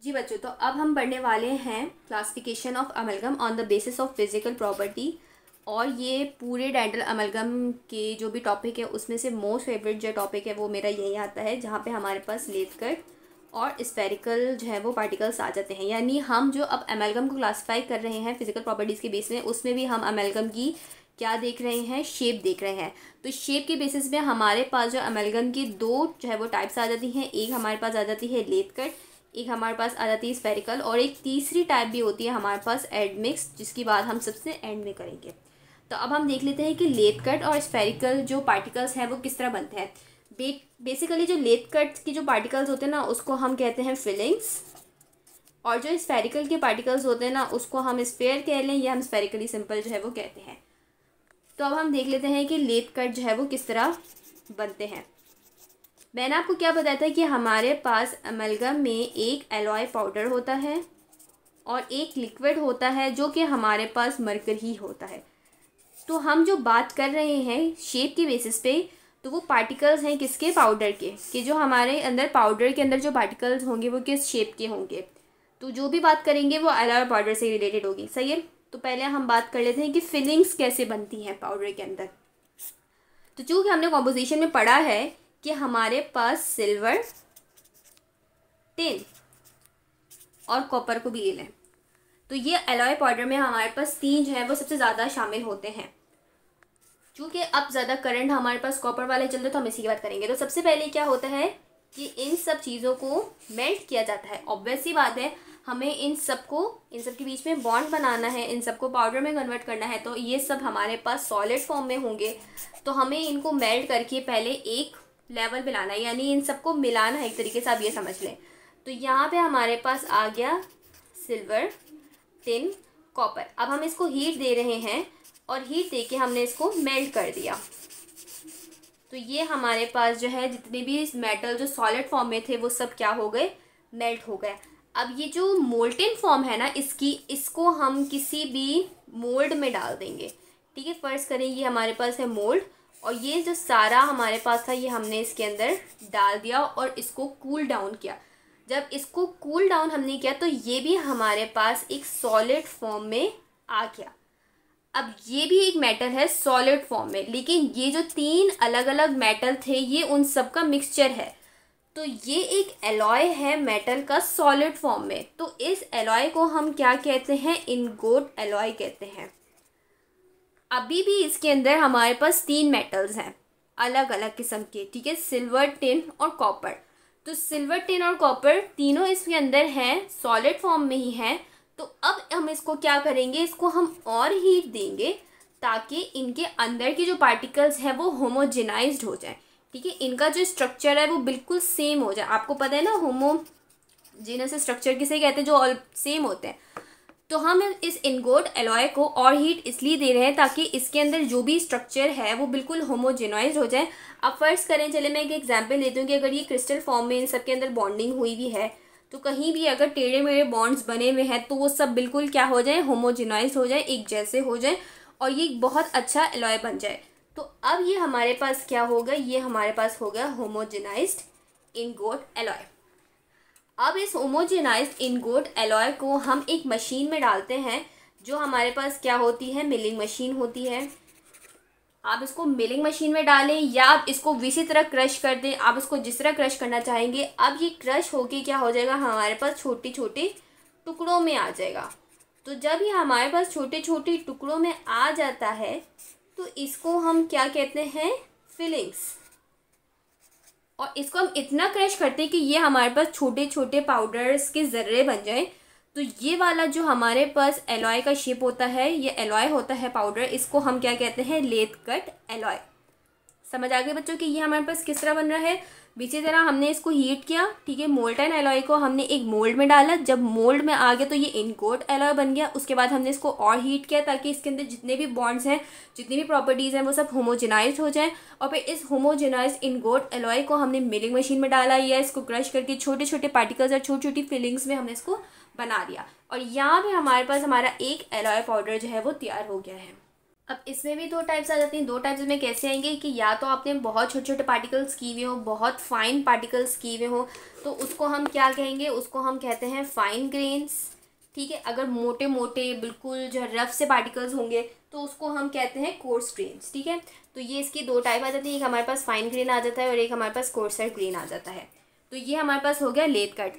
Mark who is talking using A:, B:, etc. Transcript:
A: जी बच्चों, तो अब हम पढ़ने वाले हैं classification of amalgam on the basis of physical property. और ये पूरे डेंटल अमलगम के जो भी टॉपिक है उसमें से मोस्ट फेवरेट जो टॉपिक है वो मेरा यही आता है, जहाँ पे हमारे पास लेथ कट और स्फेरिकल जो है वो पार्टिकल्स आ जाते हैं। यानी हम जो अब अमलगम को क्लासीफाई कर रहे हैं फिजिकल प्रॉपर्टीज़ के बेस में, उसमें भी हम अमलगम की क्या देख रहे हैं, शेप देख रहे हैं। तो शेप के बेसिस में हमारे पास जो अमलगम की दो जो है वो टाइप्स आ जाती हैं। एक हमारे पास आ जाती है लेथ कट, एक हमारे पास आ जाती है स्फेरिकल, और एक तीसरी टाइप भी होती है हमारे पास एडमिक्स, जिसकी बात हम सबसे एंड में करेंगे। तो अब हम देख लेते हैं कि लेथ कट और स्फेरिकल जो पार्टिकल्स हैं वो किस तरह बनते हैं। बेसिकली जो लेथ कट की जो पार्टिकल्स होते हैं ना उसको हम कहते हैं फिलिंग्स, और जो स्फेरिकल के पार्टिकल्स होते हैं ना उसको हम स्फेयर कह लें या हम स्फेरिकली सिंपल जो है वो कहते हैं। तो अब हम देख लेते हैं कि लेथ कट जो है वो किस तरह बनते हैं। मैंने आपको क्या बताया था कि हमारे पास अमलगम में एक एलॉय पाउडर होता है और एक लिक्विड होता है जो कि हमारे पास मरकरी होता है। तो हम जो बात कर रहे हैं शेप की बेसिस पे, तो वो पार्टिकल्स हैं किसके, पाउडर के, कि जो हमारे अंदर पाउडर के अंदर जो पार्टिकल्स होंगे वो किस शेप के होंगे। तो जो भी बात करेंगे वो एलॉय पाउडर से रिलेटेड होगी, सही है। तो पहले हम बात कर लेते हैं कि फिलिंग्स कैसे बनती हैं पाउडर के अंदर। तो चूँकि हमने कॉम्पोजिशन में पढ़ा है कि हमारे पास सिल्वर, टिन और कॉपर को भी ले लें, तो ये एलॉय पाउडर में हमारे पास तीन जो है वो सबसे ज़्यादा शामिल होते हैं। चूँकि अब ज़्यादा करंट हमारे पास कॉपर वाले चल रहे तो हम इसी की बात करेंगे। तो सबसे पहले क्या होता है कि इन सब चीज़ों को मेल्ट किया जाता है। ऑब्वियस सी बात है, हमें इन सब के बीच में बॉन्ड बनाना है, इन सबको पाउडर में कन्वर्ट करना है। तो ये सब हमारे पास सॉलिड फॉर्म में होंगे, तो हमें इनको मेल्ट करके पहले एक लेवल पे लाना है, यानी इन सबको मिलाना है एक तरीके से, आप ये समझ लें। तो यहाँ पे हमारे पास आ गया सिल्वर, टिन, कॉपर। अब हम इसको हीट दे रहे हैं और हीट दे के हमने इसको मेल्ट कर दिया। तो ये हमारे पास जो है जितने भी मेटल जो सॉलिड फॉर्म में थे वो सब क्या हो गए, मेल्ट हो गए। अब ये जो मोल्टेन फॉर्म है ना इसको हम किसी भी मोल्ड में डाल देंगे, ठीक है। फर्स्ट करें, ये हमारे पास है मोल्ड, और ये जो सारा हमारे पास था ये हमने इसके अंदर डाल दिया और इसको कूल डाउन किया। जब इसको कूल डाउन हमने किया तो ये भी हमारे पास एक सॉलिड फॉर्म में आ गया। अब ये भी एक मेटल है सॉलिड फॉर्म में, लेकिन ये जो तीन अलग अलग मेटल थे ये उन सब का मिक्सचर है। तो ये एक एलॉय है मेटल का सॉलिड फॉर्म में। तो इस एलॉय को हम क्या कहते हैं, इनगोट एलॉय कहते हैं। अभी भी इसके अंदर हमारे पास तीन मेटल्स हैं अलग अलग किस्म के, ठीक है, सिल्वर, टिन और कॉपर। तो सिल्वर, टिन और कॉपर तीनों इसके अंदर हैं, सॉलिड फॉर्म में ही हैं। तो अब हम इसको क्या करेंगे, इसको हम और हीट देंगे ताकि इनके अंदर की जो पार्टिकल्स हैं वो होमोजेनाइज्ड हो जाए, ठीक है। इनका जो स्ट्रक्चर है वो बिल्कुल सेम हो जाए। आपको पता है ना होमोजेनस स्ट्रक्चर किसे कहते हैं, जो ऑल सेम होते हैं। तो हम इस इनगोट एलॉय को और हीट इसलिए दे रहे हैं ताकि इसके अंदर जो भी स्ट्रक्चर है वो बिल्कुल होमोजेनाइज्ड हो जाए। अब फर्स्ट करें, चले मैं एक एग्जांपल लेती हूँ कि अगर ये क्रिस्टल फॉर्म में इन सब के अंदर बॉन्डिंग हुई भी है, तो कहीं भी अगर टेढ़े मेढ़े बॉन्ड्स बने हुए हैं तो वो सब बिल्कुल क्या हो जाए, होमोजेनाइज्ड हो जाए, एक जैसे हो जाए, और ये बहुत अच्छा एलॉय बन जाए। तो अब ये हमारे पास क्या होगा, ये हमारे पास हो गया होमोजेनाइज्ड इनगोट एलॉय। अब इस होमोजेनाइज्ड इनगोट एलॉय को हम एक मशीन में डालते हैं, जो हमारे पास क्या होती है, मिलिंग मशीन होती है। आप इसको मिलिंग मशीन में डालें या आप इसको इसी तरह क्रश कर दें, आप इसको जिस तरह क्रश करना चाहेंगे। अब ये क्रश होके क्या हो जाएगा, हमारे पास छोटे छोटे टुकड़ों में आ जाएगा। तो जब ये हमारे पास छोटे छोटे टुकड़ों में आ जाता है तो इसको हम क्या कहते हैं, फिलिंग्स। और इसको हम इतना क्रश करते हैं कि ये हमारे पास छोटे छोटे पाउडर्स के ज़र्रे बन जाए। तो ये वाला जो हमारे पास एलॉय का शेप होता है, ये एलॉय होता है पाउडर, इसको हम क्या कहते हैं, लेथ कट एलॉय। समझ आ गए बच्चों कि ये हमारे पास किस तरह बन रहा है। इसी तरह हमने इसको हीट किया, ठीक है, मोल्टन एलॉय को हमने एक मोल्ड में डाला। जब मोल्ड में आ गया तो ये इनगोट एलॉय बन गया। उसके बाद हमने इसको और हीट किया ताकि इसके अंदर जितने भी बॉन्ड्स हैं, जितनी भी प्रॉपर्टीज़ हैं, वो सब होमोजेनाइज्ड हो जाएं। और फिर इस होमोजेनाइज्ड इनगोट एलॉय को हमने मिलिंग मशीन में डाला, या इसको क्रश करके छोटे छोटे पार्टिकल्स और छोटी छोटी फिलिंग्स में हमने इसको बना दिया। और यहाँ पे हमारे पास हमारा एक एलॉय पाउडर जो है वो तैयार हो गया है। अब इसमें भी दो टाइप्स आ जाती हैं। दो टाइप्स में कैसे आएंगे कि या तो आपने बहुत छोटे छोटे पार्टिकल्स किए हुए हो, बहुत फाइन पार्टिकल्स किए हुए हो, तो उसको हम क्या कहेंगे, उसको हम कहते हैं फाइन ग्रेन्स। ठीक है, अगर मोटे मोटे बिल्कुल जो रफ से पार्टिकल्स होंगे तो उसको हम कहते हैं कोर्स ग्रेन्स। ठीक है, तो ये इसकी दो टाइप आ जाती है, एक हमारे पास फाइन ग्रेन आ जाता है और एक हमारे पास कोर्सर ग्रेन आ जाता है। तो ये हमारे पास हो गया लेथ कट।